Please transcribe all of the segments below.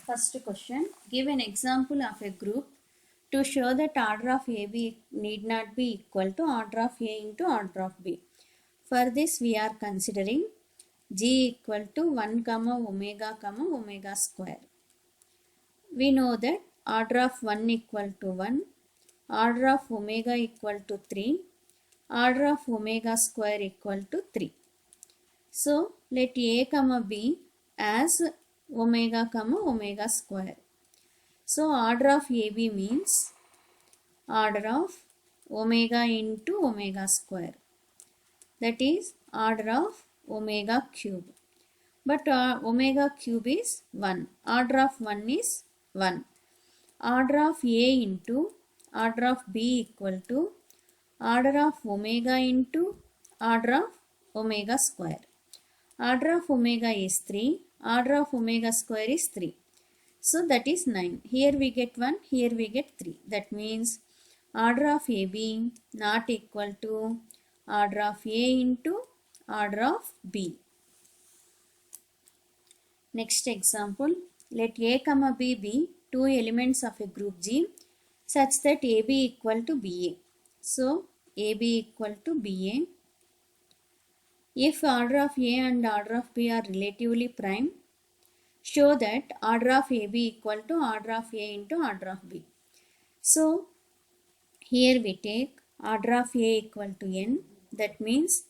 First question. Give an example of a group to show that order of AB need not be equal to order of A into order of B. For this we are considering G equal to 1 comma omega square. We know that order of 1 equal to 1, order of omega equal to 3, order of omega square equal to 3. So let A comma B as omega square. So order of AB means order of omega into omega square. That is order of omega cube. But omega cube is 1. Order of 1 is 1. Order of A into order of B equal to order of omega into order of omega square. Order of omega is 3. Order of omega square is 3. So that is 9. Here we get 1, here we get 3. That means order of AB not equal to order of A into order of B. Next example. Let A comma B be two elements of a group G such that AB equal to BA. So AB equal to BA. If order of A and order of B are relatively prime, show that order of AB equal to order of A into order of B. So here we take order of A equal to n. That means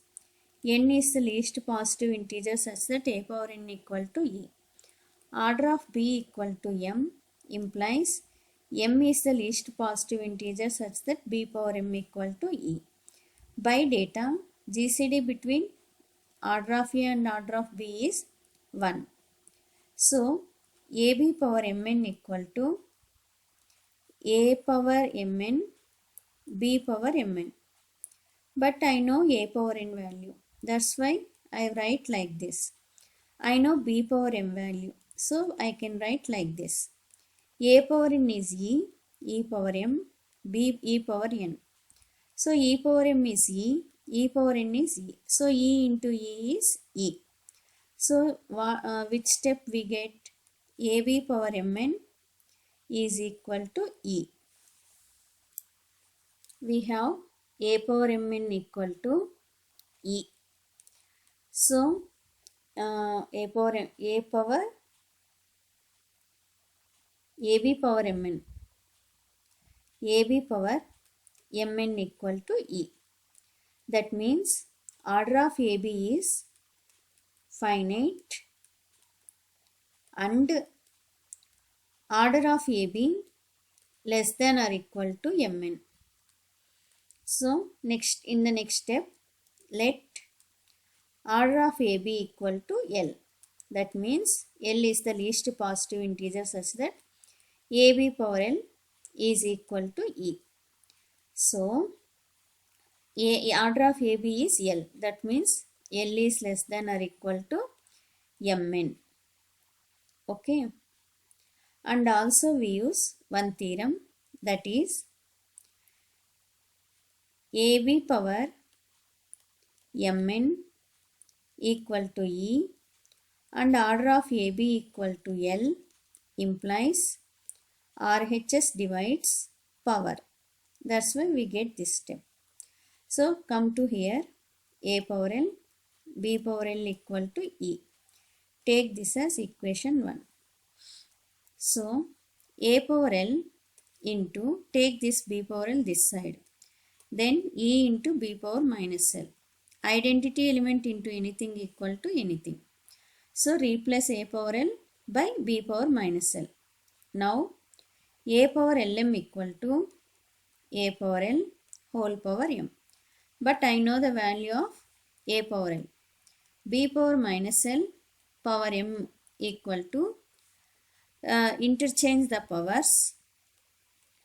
n is the least positive integer such that A power n equal to E. Order of B equal to m implies m is the least positive integer such that B power m equal to E. By data, GCD between order of A and order of B is 1. So, AB power mn equal to A power mn, B power mn. But I know A power n value. That's why I write like this. I know B power m value. So, I can write like this. A power n is E, E power m, B E power n. So, E power m is E power n is E. So, E into E is E. So, which step we get? AB power mn is equal to E. We have A power mn equal to E. So, AB power mn. AB power mn equal to E. That means order of AB is finite and order of AB less than or equal to mn. So in the next step, let order of AB equal to L. That means L is the least positive integer such that AB power L is equal to E. So order of AB is L. That means L is less than or equal to mn. Okay. And also we use one theorem, that is AB power mn equal to E and order of AB equal to L implies RHS divides power. That's why we get this step. So come to here, A power L, B power L equal to E. Take this as equation 1. So A power L into, take this B power L this side. Then E into B power minus L. Identity element into anything equal to anything. So replace A power L by B power minus L. Now A power Lm equal to A power L whole power m. But I know the value of A power L. B power minus L power m equal to, interchange the powers,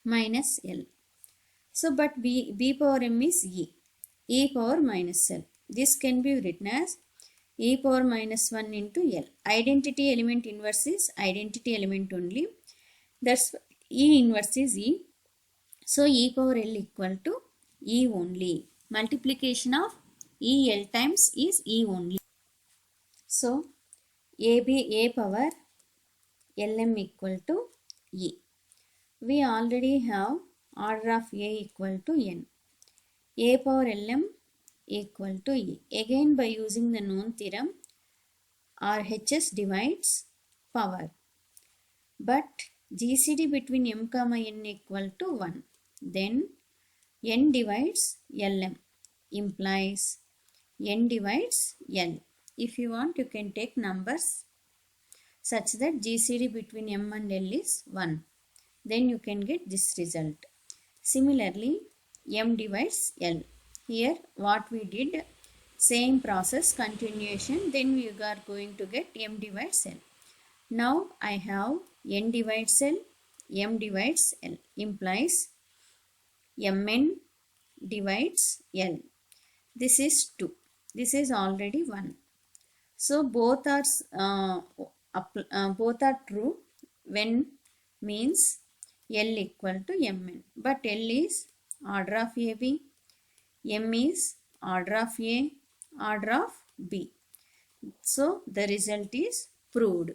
minus L. So but B power m is E power minus L. This can be written as E power minus 1 into L. Identity element inverse is identity element only. That's E inverse is E. So E power L equal to E only. Multiplication of E L times is E only. So A power Lm equal to E. We already have order of A equal to n. A power Lm equal to E. Again by using the known theorem, RHS divides power. But GCD between m comma n equal to 1. Then n divides Lm implies n divides L. If you want, you can take numbers such that GCD between m and L is 1. Then you can get this result. Similarly, m divides L. Here what we did, same process continuation, then we are going to get m divides L. Now I have n divides L, m divides L implies mn divides L. This is 2. This is already 1. So both are true when means L equal to mn. But L is order of AB, m is order of A, order of B. So the result is proved.